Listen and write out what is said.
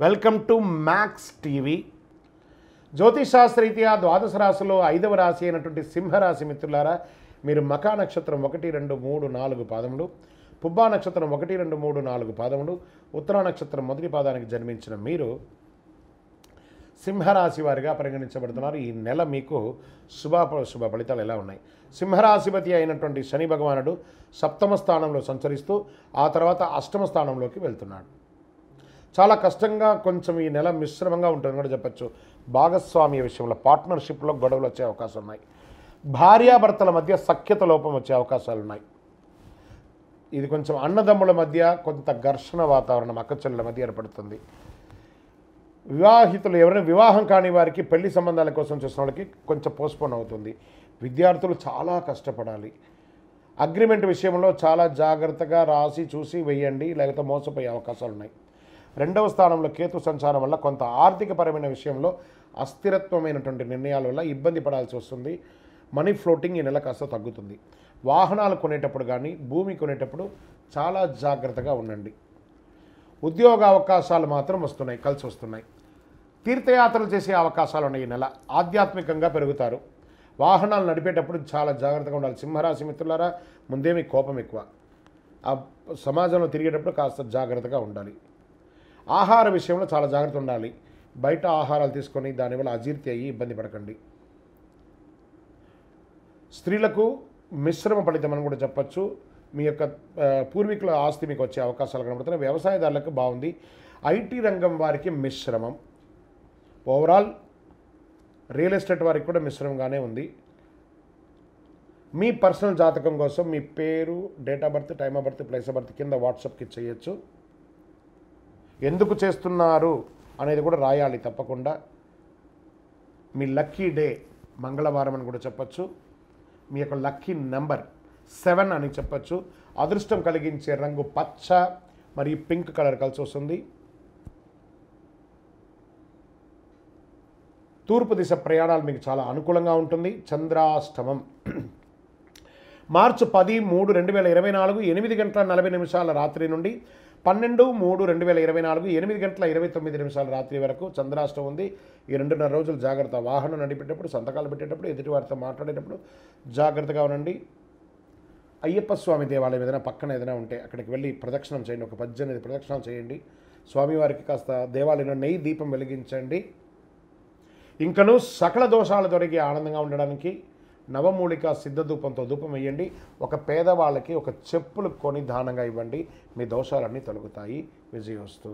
Welcome to Max TV. జ్యోతిషాస్త్రరీత్యా ద్వాదశ రాశిలో 5వ రాశి అయినటువంటి సింహరాశి మిత్రులారా, మీరు మకా నక్షత్రం 1, 2, 3, 4 పాదములు, పుబ్బా నక్షత్రం 1, 2, 3, 4 పాదములు, ఉత్తరా నక్షత్రం మొదటి పాదానికి జన్మించిన మీరు సింహరాశి వారిగా పరిగణించబడుతున్నారు. ఈ నెల మీకు శుభ ఫలితాలు ఎలా ఉన్నాయి? సింహరాశిపతి అయినటువంటి శని భగవానుడు 7వ స్థానంలో సంచరిస్తూ ఆ తర్వాత 8వ స్థానంలోకి వెళ్తున్నాడు. చాలా కష్టంగా, కొంచెం ఈ నెల మిశ్రమంగా ఉంటుందని కూడా చెప్పచ్చు. భాగస్వామ్య విషయంలో పార్ట్నర్షిప్లో గొడవలు వచ్చే అవకాశాలు ఉన్నాయి. భార్యాభర్తల మధ్య సఖ్యత లోపం వచ్చే అవకాశాలు ఉన్నాయి. ఇది కొంచెం అన్నదమ్ముల మధ్య కొంత ఘర్షణ వాతావరణం అక్కచెల్లెల మధ్య ఏర్పడుతుంది. వివాహితులు ఎవరైనా వివాహం కాని వారికి పెళ్లి సంబంధాల కోసం చూసిన వాళ్ళకి కొంచెం పోస్ట్పోన్ అవుతుంది. విద్యార్థులు చాలా కష్టపడాలి. అగ్రిమెంట్ విషయంలో చాలా జాగ్రత్తగా రాసి చూసి వేయండి, లేకపోతే మోసపోయే అవకాశాలు ఉన్నాయి. 2వ స్థానంలో కేతు సంచారం వల్ల కొంత ఆర్థికపరమైన విషయంలో అస్థిరత్వమైనటువంటి నిర్ణయాల వల్ల ఇబ్బంది పడాల్సి వస్తుంది. మనీ ఫ్లోటింగ్ ఈ నెల కాస్త తగ్గుతుంది. వాహనాలు కొనేటప్పుడు కానీ భూమి కొనేటప్పుడు చాలా జాగ్రత్తగా ఉండండి. ఉద్యోగ అవకాశాలు మాత్రం వస్తున్నాయి, కలిసి వస్తున్నాయి. తీర్థయాత్రలు చేసే అవకాశాలు ఉన్నాయి. ఈ నెల ఆధ్యాత్మికంగా పెరుగుతారు. వాహనాలు నడిపేటప్పుడు చాలా జాగ్రత్తగా ఉండాలి. సింహరాశి మిత్రులారా, ముందేమి కోపం ఎక్కువ. ఆ సమాజంలో తిరిగేటప్పుడు కాస్త జాగ్రత్తగా ఉండాలి. ఆహార విషయంలో చాలా జాగ్రత్త ఉండాలి. బయట ఆహారాలు తీసుకొని దానివల్ల అజీర్తి అయ్యి ఇబ్బంది పడకండి. స్త్రీలకు మిశ్రమ ఫలితం అని కూడా చెప్పచ్చు. మీ యొక్క పూర్వీకుల ఆస్తి మీకు వచ్చే అవకాశాలు కనబడుతున్నాయి. వ్యవసాయదారులకు బాగుంది. ఐటీ రంగం వారికి మిశ్రమం. ఓవరాల్ రియల్ ఎస్టేట్ వారికి కూడా మిశ్రమంగానే ఉంది. మీ పర్సనల్ జాతకం కోసం మీ పేరు, date of birth, time of birth, place of birth కింద వాట్సాప్కి చేయొచ్చు. ఎందుకు చేస్తున్నారు అనేది కూడా రాయాలి తప్పకుండా. మీ లక్కీ డే మంగళవారం అని కూడా చెప్పచ్చు. మీ యొక్క లక్కీ నెంబర్ 7 అని చెప్పచ్చు. అదృష్టం కలిగించే రంగు పచ్చ మరియు పింక్ కలర్ కలిసి వస్తుంది. తూర్పు దిశ ప్రయాణాలు మీకు చాలా అనుకూలంగా ఉంటుంది. చంద్రాష్టమం మార్చి 10/3/2024 8:40 రాత్రి నుండి 12/3/2024 8:29 రాత్రి వరకు చంద్రాష్టమం ఉంది. ఈ 2.5 రోజులు జాగ్రత్త. వాహనం నడిపేటప్పుడు, సంతకాలు పెట్టేటప్పుడు, ఎదుటివారితో మాట్లాడేటప్పుడు జాగ్రత్తగా ఉండండి. అయ్యప్ప స్వామి దేవాలయం ఏదైనా పక్కన ఏదైనా ఉంటే అక్కడికి వెళ్ళి ప్రదక్షిణం చేయండి. ఒక 18 ప్రదక్షిణాలు చేయండి. స్వామివారికి కాస్త దేవాలయంలో నెయ్యి దీపం వెలిగించండి. ఇంకనూ సకల దోషాలు తొలగి ఆనందంగా ఉండడానికి నవమూలిక సిద్ధధూపంతో ధూపం వేయండి. ఒక పేదవాళ్ళకి ఒక చెప్పులు కొని దానంగా ఇవ్వండి. మీ దోషాలన్నీ తొలగుతాయి. విజయోస్తు.